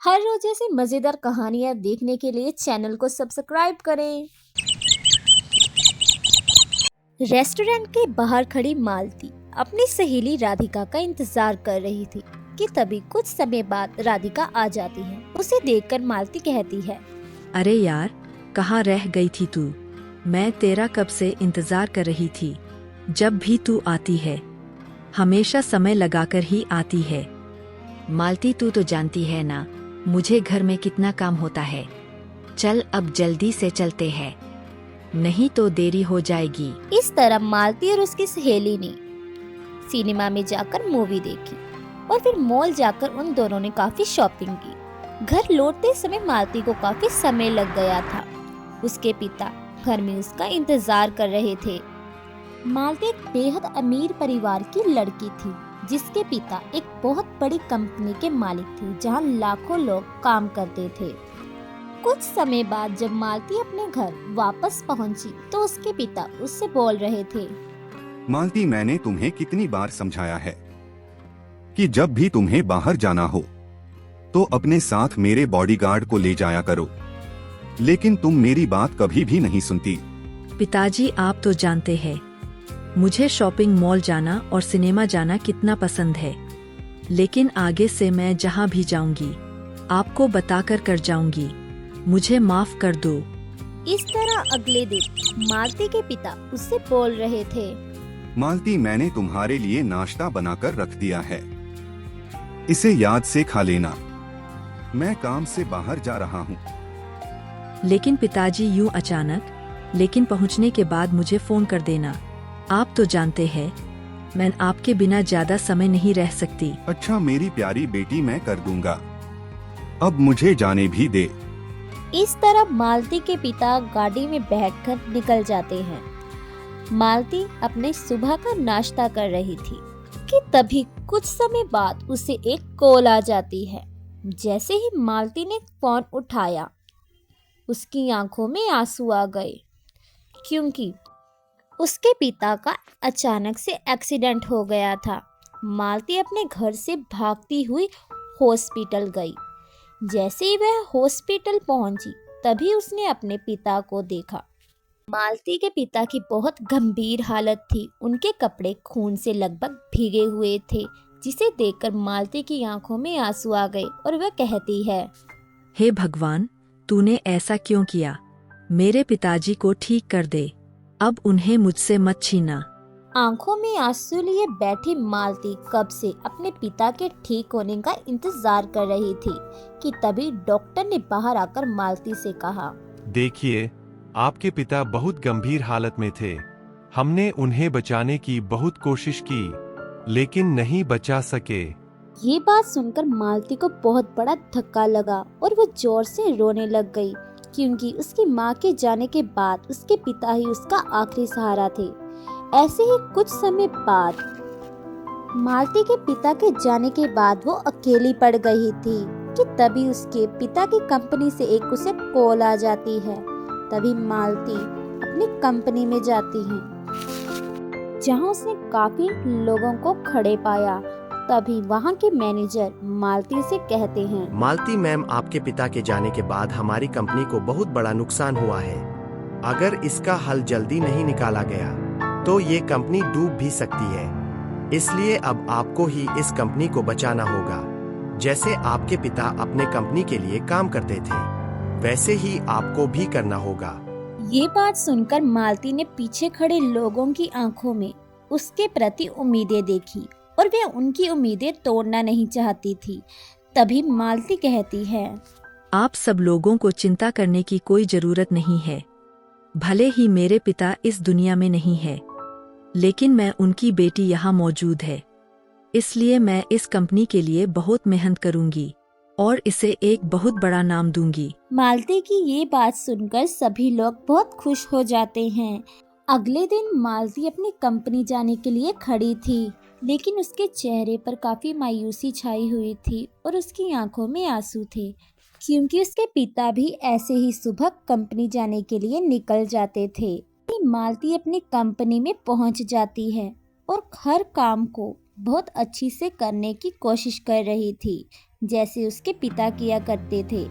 हर रोज ऐसी मजेदार कहानियाँ देखने के लिए चैनल को सब्सक्राइब करें। रेस्टोरेंट के बाहर खड़ी मालती अपनी सहेली राधिका का इंतजार कर रही थी कि तभी कुछ समय बाद राधिका आ जाती है। उसे देखकर मालती कहती है, अरे यार, कहाँ रह गई थी तू? मैं तेरा कब से इंतजार कर रही थी। जब भी तू आती है हमेशा समय लगाकर ही आती है। मालती, तू तो जानती है ना मुझे घर में कितना काम होता है। चल अब जल्दी से चलते हैं, नहीं तो देरी हो जाएगी। इस तरह मालती और उसकी सहेली ने सिनेमा में जाकर मूवी देखी और फिर मॉल जाकर उन दोनों ने काफी शॉपिंग की। घर लौटते समय मालती को काफी समय लग गया था। उसके पिता घर में उसका इंतजार कर रहे थे। मालती एक बेहद अमीर परिवार की लड़की थी जिसके पिता एक बहुत बड़ी कंपनी के मालिक थे जहां लाखों लोग काम करते थे। कुछ समय बाद जब मालती अपने घर वापस पहुंची तो उसके पिता उससे बोल रहे थे, मालती, मैंने तुम्हें कितनी बार समझाया है कि जब भी तुम्हें बाहर जाना हो तो अपने साथ मेरे बॉडीगार्ड को ले जाया करो, लेकिन तुम मेरी बात कभी भी नहीं सुनती। पिताजी, आप तो जानते हैं मुझे शॉपिंग मॉल जाना और सिनेमा जाना कितना पसंद है, लेकिन आगे से मैं जहाँ भी जाऊंगी आपको बताकर कर जाऊंगी। मुझे माफ कर दो। इस तरह अगले दिन मालती के पिता उससे बोल रहे थे, मालती, मैंने तुम्हारे लिए नाश्ता बनाकर रख दिया है, इसे याद से खा लेना। मैं काम से बाहर जा रहा हूँ। लेकिन पिताजी, यूं अचानक? लेकिन पहुंचने के बाद मुझे फोन कर देना। आप तो जानते हैं मैं आपके बिना ज्यादा समय नहीं रह सकती। अच्छा मेरी प्यारी बेटी, मैं कर दूंगा। अब मुझे जाने भी दे। इस तरह मालती के पिता गाड़ी में बैठकर निकल जाते हैं। मालती अपने सुबह का नाश्ता कर रही थी कि तभी कुछ समय बाद उसे एक कॉल आ जाती है। जैसे ही मालती ने फोन उठाया उसकी आंखों में आंसू आ गए क्योंकि उसके पिता का अचानक से एक्सीडेंट हो गया था। मालती अपने घर से भागती हुई हॉस्पिटल गई। जैसे ही वह हॉस्पिटल पहुंची तभी उसने अपने पिता को देखा। मालती के पिता की बहुत गंभीर हालत थी। उनके कपड़े खून से लगभग भीगे हुए थे, जिसे देखकर मालती की आंखों में आंसू आ गए और वह कहती है, हे भगवान, तूने ऐसा क्यों किया? मेरे पिताजी को ठीक कर दे, अब उन्हें मुझसे मत छीना। आंखों में आंसू लिए बैठी मालती कब से अपने पिता के ठीक होने का इंतजार कर रही थी कि तभी डॉक्टर ने बाहर आकर मालती से कहा, देखिए, आपके पिता बहुत गंभीर हालत में थे। हमने उन्हें बचाने की बहुत कोशिश की, लेकिन नहीं बचा सके। ये बात सुनकर मालती को बहुत बड़ा धक्का लगा और वो जोर से रोने लग गई क्योंकि उसकी माँ के जाने के बाद उसके पिता ही उसका आखिरी सहारा थे। ऐसे ही कुछ समय बाद मालती के पिता के जाने के बाद वो अकेली पड़ गई थी कि तभी उसके पिता की कंपनी से एक उसे कॉल आ जाती है। तभी मालती अपनी कंपनी में जाती है जहां उसने काफी लोगों को खड़े पाया। तभी वहां के मैनेजर मालती से कहते हैं, मालती मैम, आपके पिता के जाने के बाद हमारी कंपनी को बहुत बड़ा नुकसान हुआ है। अगर इसका हल जल्दी नहीं निकाला गया तो ये कंपनी डूब भी सकती है। इसलिए अब आपको ही इस कंपनी को बचाना होगा। जैसे आपके पिता अपने कंपनी के लिए काम करते थे वैसे ही आपको भी करना होगा। ये बात सुनकर मालती ने पीछे खड़े लोगों की आंखों में उसके प्रति उम्मीदें देखी और वह उनकी उम्मीदें तोड़ना नहीं चाहती थी। तभी मालती कहती है, आप सब लोगों को चिंता करने की कोई जरूरत नहीं है। भले ही मेरे पिता इस दुनिया में नहीं है, लेकिन मैं उनकी बेटी यहाँ मौजूद है। इसलिए मैं इस कंपनी के लिए बहुत मेहनत करूंगी और इसे एक बहुत बड़ा नाम दूंगी। मालती की ये बात सुनकर सभी लोग बहुत खुश हो जाते हैं। अगले दिन मालती अपनी कंपनी जाने के लिए खड़ी थी, लेकिन उसके चेहरे पर काफी मायूसी छाई हुई थी और उसकी आंखों में आंसू थे क्योंकि उसके पिता भी ऐसे ही सुबह कंपनी जाने के लिए निकल जाते थे। मालती अपनी कंपनी में पहुंच जाती है और हर काम को बहुत अच्छी से करने की कोशिश कर रही थी। जैसे उसके पिता किया करते थे।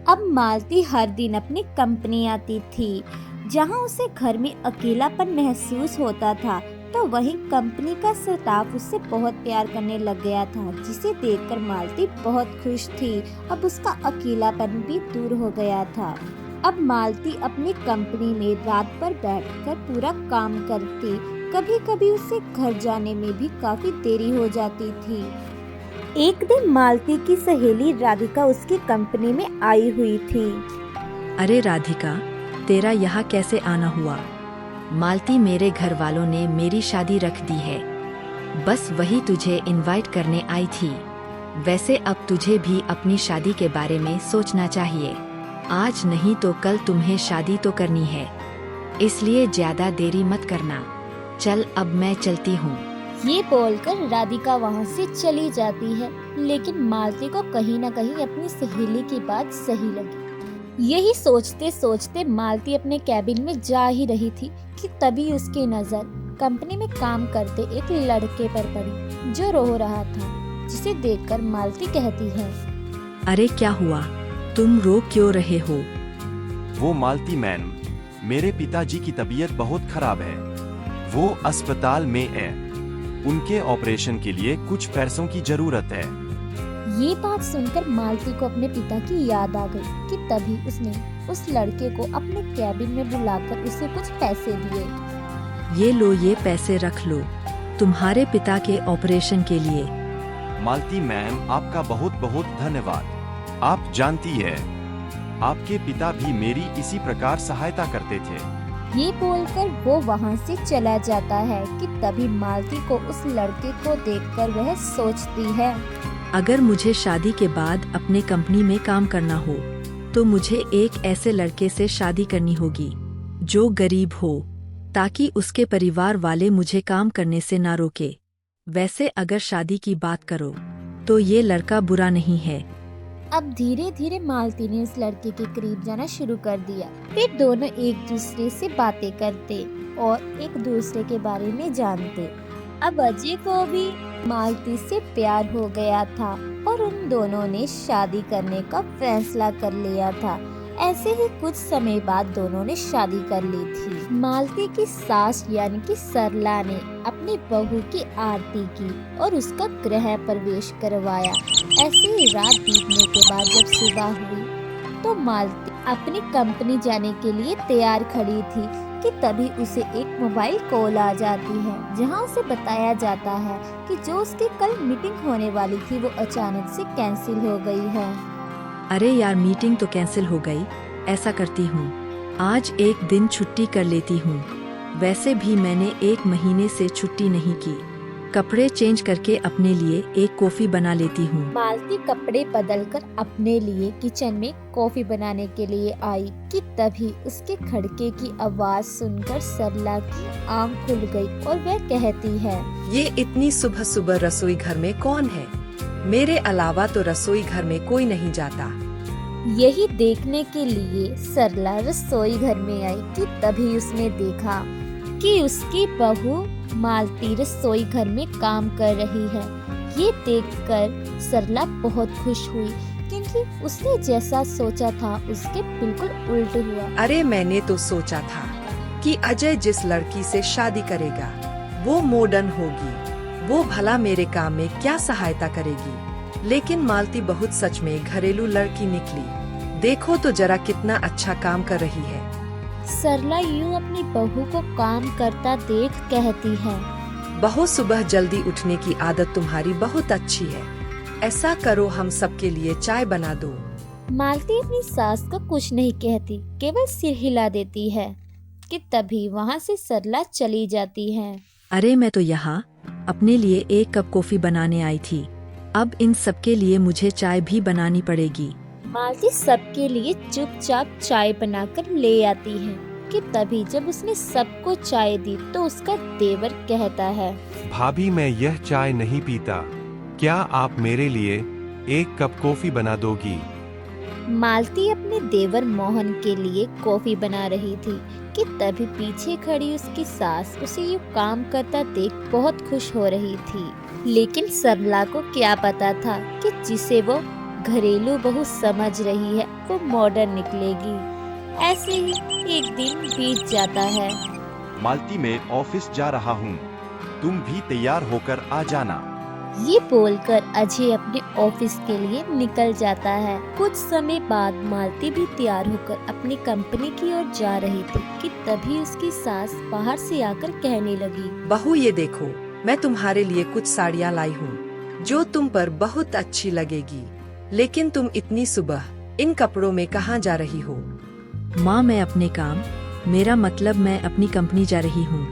अब मालती हर दिन अपनी कंपनी आती थी, जहां उसे घर में अकेलापन महसूस होता था, तो वहीं कंपनी का स्टाफ उससे बहुत प्यार करने लग गया था, जिसे देखकर मालती बहुत खुश थी। अब उसका अकेलापन भी दूर हो गया था। अब मालती अपनी कंपनी में रात भर बैठकर पूरा काम करती। कभी कभी उसे घर जाने में भी काफी देरी हो जाती थी। एक दिन मालती की सहेली राधिका उसकी कंपनी में आई हुई थी। अरे राधिका, तेरा यहाँ कैसे आना हुआ? मालती, मेरे घर वालों ने मेरी शादी रख दी है, बस वही तुझे इनवाइट करने आई थी। वैसे अब तुझे भी अपनी शादी के बारे में सोचना चाहिए। आज नहीं तो कल तुम्हें शादी तो करनी है, इसलिए ज्यादा देरी मत करना। चल अब मैं चलती हूँ। ये बोलकर राधिका वहाँ से चली जाती है, लेकिन मालती को कहीं न कहीं अपनी सहेली की बात सही लगी। यही सोचते सोचते मालती अपने कैबिन में जा ही रही थी कि तभी उसकी नजर कंपनी में काम करते एक लड़के पर पड़ी, जो रो रहा था, जिसे देखकर मालती कहती है, अरे क्या हुआ, तुम रो क्यों रहे हो? वो मालती मैम, मेरे पिताजी की तबीयत बहुत खराब है। वो अस्पताल में है। उनके ऑपरेशन के लिए कुछ पैसों की जरूरत है। ये बात सुनकर मालती को अपने पिता की याद आ गई कि तभी उसने उस लड़के को अपने कैबिन में बुलाकर उसे कुछ पैसे दिए। ये लो, ये पैसे रख लो, तुम्हारे पिता के ऑपरेशन के लिए। मालती मैम, आपका बहुत बहुत धन्यवाद। आप जानती है, आपके पिता भी मेरी इसी प्रकार सहायता करते थे। ये बोलकर वो वहाँ से चला जाता है कि तभी मालती को उस लड़के को देखकर वह सोचती है, अगर मुझे शादी के बाद अपने कंपनी में काम करना हो, तो मुझे एक ऐसे लड़के से शादी करनी होगी जो गरीब हो, ताकि उसके परिवार वाले मुझे काम करने से ना रोके। वैसे अगर शादी की बात करो तो ये लड़का बुरा नहीं है। अब धीरे धीरे मालती ने उस लड़के के करीब जाना शुरू कर दिया। फिर दोनों एक दूसरे से बातें करते और एक दूसरे के बारे में जानते। अब अजय को भी मालती से प्यार हो गया था और उन दोनों ने शादी करने का फैसला कर लिया था। ऐसे ही कुछ समय बाद दोनों ने शादी कर ली थी। मालती की सास यानी कि सरला ने अपनी बहू की आरती की और उसका गृह प्रवेश करवाया। ऐसे ही रात बीतने के बाद जब सुबह हुई तो मालती अपनी कंपनी जाने के लिए तैयार खड़ी थी कि तभी उसे एक मोबाइल कॉल आ जाती है, जहां उसे बताया जाता है कि जो उसकी कल मीटिंग होने वाली थी वो अचानक से कैंसिल हो गई है। अरे यार, मीटिंग तो कैंसिल हो गई। ऐसा करती हूँ, आज एक दिन छुट्टी कर लेती हूँ। वैसे भी मैंने 1 महीने से छुट्टी नहीं की। कपड़े चेंज करके अपने लिए एक कॉफी बना लेती हूँ। मालती कपड़े बदलकर अपने लिए किचन में कॉफी बनाने के लिए आई कि तभी उसके खड़के की आवाज सुनकर सरला की आंख खुल गई और वह कहती है, ये इतनी सुबह सुबह रसोई घर में कौन है? मेरे अलावा तो रसोई घर में कोई नहीं जाता। यही देखने के लिए सरला रसोई घर में आई कि तभी उसने देखा कि उसकी बहू मालती रसोई घर में काम कर रही है। ये देखकर सरला बहुत खुश हुई, क्योंकि उसने जैसा सोचा था उसके बिल्कुल उल्ट हुआ। अरे मैंने तो सोचा था कि अजय जिस लड़की से शादी करेगा वो मॉडर्न होगी, वो भला मेरे काम में क्या सहायता करेगी। लेकिन मालती बहुत सच में घरेलू लड़की निकली। देखो तो जरा कितना अच्छा काम कर रही है। सरला यूं अपनी बहू को काम करता देख कहती है, बहू, सुबह जल्दी उठने की आदत तुम्हारी बहुत अच्छी है। ऐसा करो, हम सबके लिए चाय बना दो। मालती अपनी सास को कुछ नहीं कहती, केवल सिर हिला देती है कि तभी वहाँ से सरला चली जाती है। अरे मैं तो यहाँ अपने लिए एक कप कॉफी बनाने आई थी। अब इन सबके लिए मुझे चाय भी बनानी पड़ेगी। मालती सबके लिए चुपचाप चाय बनाकर ले आती है कि तभी जब उसने सबको चाय दी तो उसका देवर कहता है, भाभी, मैं यह चाय नहीं पीता। क्या आप मेरे लिए एक कप कॉफी बना दोगी? मालती अपने देवर मोहन के लिए कॉफी बना रही थी कि तभी पीछे खड़ी उसकी सास उसे यूं काम करता देख बहुत खुश हो रही थी। लेकिन सरला को क्या पता था कि जिसे वो घरेलू बहू समझ रही है वो मॉडर्न निकलेगी। ऐसे ही एक दिन बीत जाता है। मालती, मैं ऑफिस जा रहा हूँ, तुम भी तैयार होकर आ जाना। ये बोलकर अजय अपने ऑफिस के लिए निकल जाता है। कुछ समय बाद मालती भी तैयार होकर अपनी कंपनी की ओर जा रही थी कि तभी उसकी सास बाहर से आकर कहने लगी, बहू ये देखो, मैं तुम्हारे लिए कुछ साड़ियाँ लाई हूँ जो तुम पर बहुत अच्छी लगेगी। लेकिन तुम इतनी सुबह इन कपड़ों में कहाँ जा रही हो? माँ, मैं अपने काम, मेरा मतलब मैं अपनी कंपनी जा रही हूँ।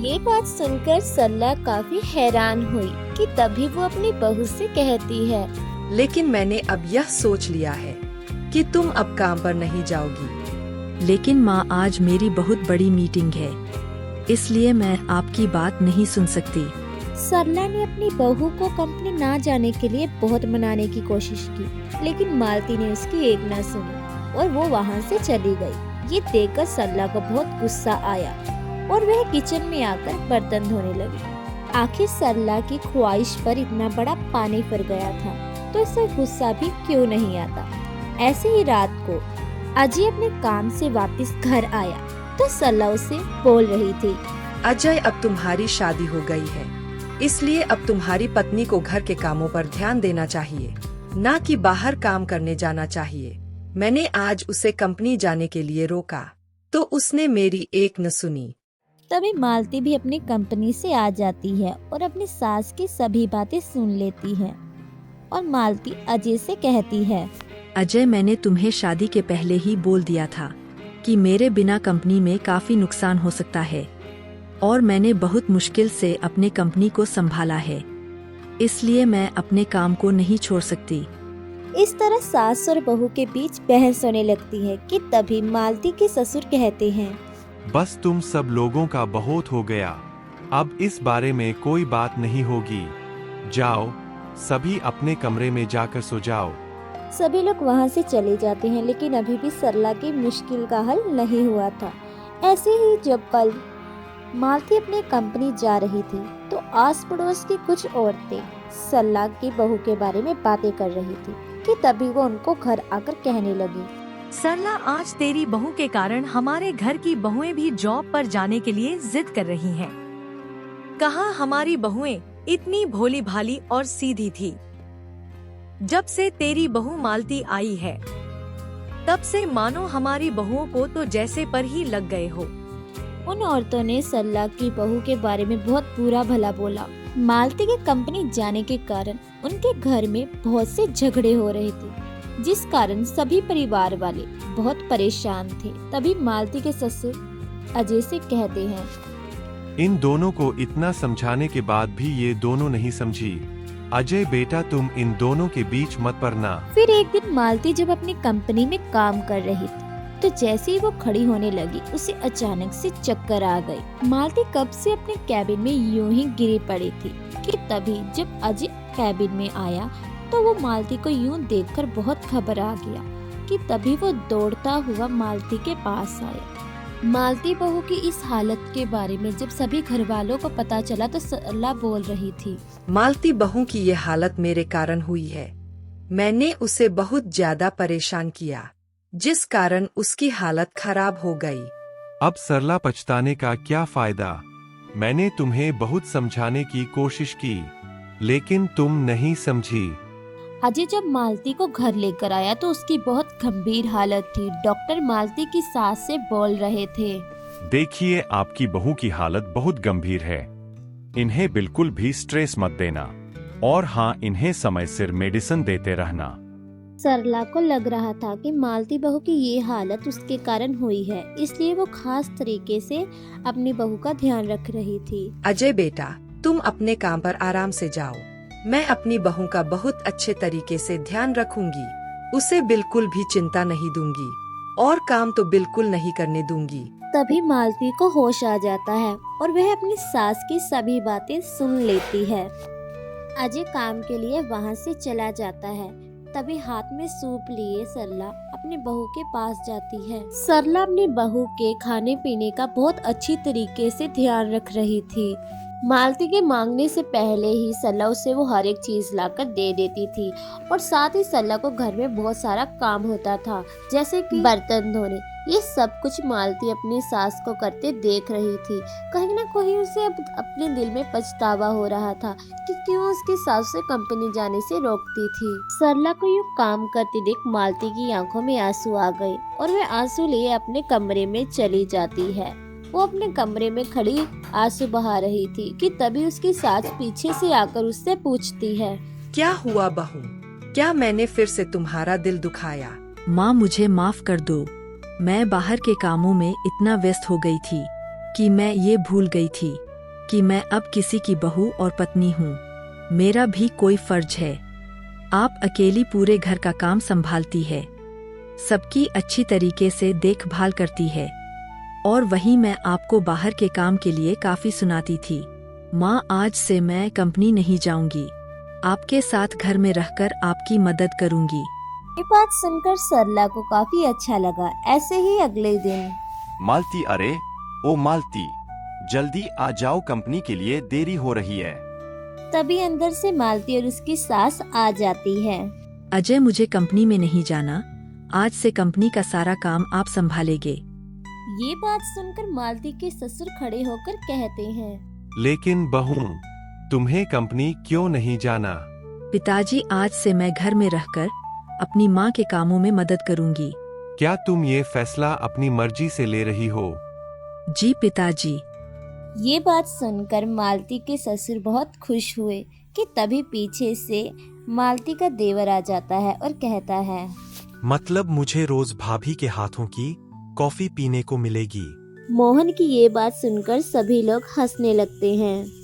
ये बात सुनकर सरला काफी हैरान हुई कि तभी वो अपनी बहू से कहती है, लेकिन मैंने अब यह सोच लिया है कि तुम अब काम पर नहीं जाओगी। लेकिन माँ, आज मेरी बहुत बड़ी मीटिंग है, इसलिए मैं आपकी बात नहीं सुन सकती। सरला ने अपनी बहू को कंपनी ना जाने के लिए बहुत मनाने की कोशिश की, लेकिन मालती ने उसकी एक न सुनी और वो वहाँ से चली गई। ये देखकर सरला को बहुत गुस्सा आया और वह किचन में आकर बर्तन धोने लगी। आखिर सरला की ख्वाहिश पर इतना बड़ा पानी फिर गया था, तो इसे गुस्सा भी क्यों नहीं आता। ऐसे ही रात को अजय अपने काम से वापस घर आया तो सरला उसे बोल रही थी, अजय, अब तुम्हारी शादी हो गई है, इसलिए अब तुम्हारी पत्नी को घर के कामों पर ध्यान देना चाहिए, ना कि बाहर काम करने जाना चाहिए। मैंने आज उसे कंपनी जाने के लिए रोका तो उसने मेरी एक न सुनी। तभी मालती भी अपनी कंपनी से आ जाती है और अपनी सास की सभी बातें सुन लेती है और मालती अजय से कहती है, अजय, मैंने तुम्हें शादी के पहले ही बोल दिया था कि मेरे बिना कंपनी में काफी नुकसान हो सकता है और मैंने बहुत मुश्किल से अपने कंपनी को संभाला है, इसलिए मैं अपने काम को नहीं छोड़ सकती। इस तरह सास और बहू के बीच बहस होने लगती है कि तभी मालती के ससुर कहते हैं, बस तुम सब लोगों का बहुत हो गया, अब इस बारे में कोई बात नहीं होगी। जाओ, सभी अपने कमरे में जाकर सो जाओ। सभी लोग वहां से चले जाते हैं, लेकिन अभी भी सरला की मुश्किल का हल नहीं हुआ था। ऐसे ही जब कल मालती अपनी कंपनी जा रही थी तो आस पड़ोस की कुछ औरतें सरला की बहू के बारे में बातें कर रही थी कि तभी वो उनको घर आकर कहने लगी, सरला, आज तेरी बहू के कारण हमारे घर की बहुएं भी जॉब पर जाने के लिए जिद कर रही हैं। कहाँ हमारी बहुएं इतनी भोली भाली और सीधी थी। जब से तेरी बहू मालती आई है तब से मानो हमारी बहुओं को तो जैसे पर ही लग गए हो। उन औरतों ने सरला की बहू के बारे में बहुत बुरा भला बोला। मालती के कंपनी जाने के कारण उनके घर में बहुत से झगड़े हो रहे थे, जिस कारण सभी परिवार वाले बहुत परेशान थे। तभी मालती के ससुर अजय से कहते हैं, इन दोनों को इतना समझाने के बाद भी ये दोनों नहीं समझी। अजय बेटा, तुम इन दोनों के बीच मत पड़ना। फिर एक दिन मालती जब अपनी कंपनी में काम कर रही थी तो जैसे ही वो खड़ी होने लगी उसे अचानक से चक्कर आ गई। मालती कब से अपने कैबिन में यूं ही गिरी पड़ी थी कि तभी जब अजय कैबिन में आया तो वो मालती को यूं देखकर बहुत घबरा गया कि तभी वो दौड़ता हुआ मालती के पास आया। मालती बहू की इस हालत के बारे में जब सभी घर वालों को पता चला तो सरला बोल रही थी, मालती बहू की ये हालत मेरे कारण हुई है। मैंने उसे बहुत ज्यादा परेशान किया, जिस कारण उसकी हालत खराब हो गई। अब सरला पछताने का क्या फायदा? मैंने तुम्हें बहुत समझाने की कोशिश की, लेकिन तुम नहीं समझी। अजय जब मालती को घर लेकर आया तो उसकी बहुत गंभीर हालत थी। डॉक्टर मालती की सास से बोल रहे थे, देखिए, आपकी बहू की हालत बहुत गंभीर है, इन्हें बिल्कुल भी स्ट्रेस मत देना और हाँ, इन्हें समय सिर मेडिसिन देते रहना। सरला को लग रहा था कि मालती बहू की ये हालत उसके कारण हुई है, इसलिए वो खास तरीके से अपनी बहू का ध्यान रख रही थी। अजय बेटा, तुम अपने काम पर आराम से जाओ। मैं अपनी बहू का बहुत अच्छे तरीके से ध्यान रखूंगी, उसे बिल्कुल भी चिंता नहीं दूंगी और काम तो बिल्कुल नहीं करने दूंगी। तभी मालती को होश आ जाता है और वह अपनी सास की सभी बातें सुन लेती है। अजय काम के लिए वहाँ से चला जाता है। तभी हाथ में सूप लिए सरला अपनी बहू के पास जाती है। सरला अपनी बहू के खाने पीने का बहुत अच्छी तरीके से ध्यान रख रही थी। मालती के मांगने से पहले ही सरला उसे वो हर एक चीज लाकर दे देती थी और साथ ही सरला को घर में बहुत सारा काम होता था, जैसे कि बर्तन धोने। ये सब कुछ मालती अपनी सास को करते देख रही थी। कहीं ना कहीं उसे अब अपने दिल में पछतावा हो रहा था कि क्यों उसकी सास से कंपनी जाने से रोकती थी। सरला को यूँ काम करती देख मालती की आंखों में आंसू आ गए और वे आंसू लिए अपने कमरे में चली जाती है। वो अपने कमरे में खड़ी आंसू बहा रही थी कि तभी उसकी सास पीछे से आकर उससे पूछती है, क्या हुआ बहू? क्या मैंने फिर से तुम्हारा दिल दुखाया? माँ मुझे माफ कर दो। मैं बाहर के कामों में इतना व्यस्त हो गई थी कि मैं ये भूल गई थी कि मैं अब किसी की बहू और पत्नी हूँ। मेरा भी कोई फर्ज है। आप अकेली पूरे घर का काम संभालती है, सबकी अच्छी तरीके से देखभाल करती है और वही मैं आपको बाहर के काम के लिए काफी सुनाती थी। माँ आज से मैं कंपनी नहीं जाऊंगी, आपके साथ घर में रहकर आपकी मदद करूंगी। ये बात सुनकर सरला को काफी अच्छा लगा। ऐसे ही अगले दिन मालती, अरे ओ मालती, जल्दी आ जाओ, कंपनी के लिए देरी हो रही है। तभी अंदर से मालती और उसकी सास आ जाती है। अजय मुझे कंपनी में नहीं जाना, आज से कंपनी का सारा काम आप संभालेंगे। ये बात सुनकर मालती के ससुर खड़े होकर कहते हैं, लेकिन बहू, तुम्हें कंपनी क्यों नहीं जाना? पिताजी आज से मैं घर में रहकर अपनी माँ के कामों में मदद करूंगी। क्या तुम ये फैसला अपनी मर्जी से ले रही हो? जी पिताजी। ये बात सुनकर मालती के ससुर बहुत खुश हुए कि तभी पीछे से मालती का देवर आ जाता है और कहता है, मतलब मुझे रोज भाभी के हाथों की कॉफी पीने को मिलेगी। मोहन की ये बात सुनकर सभी लोग हंसने लगते हैं।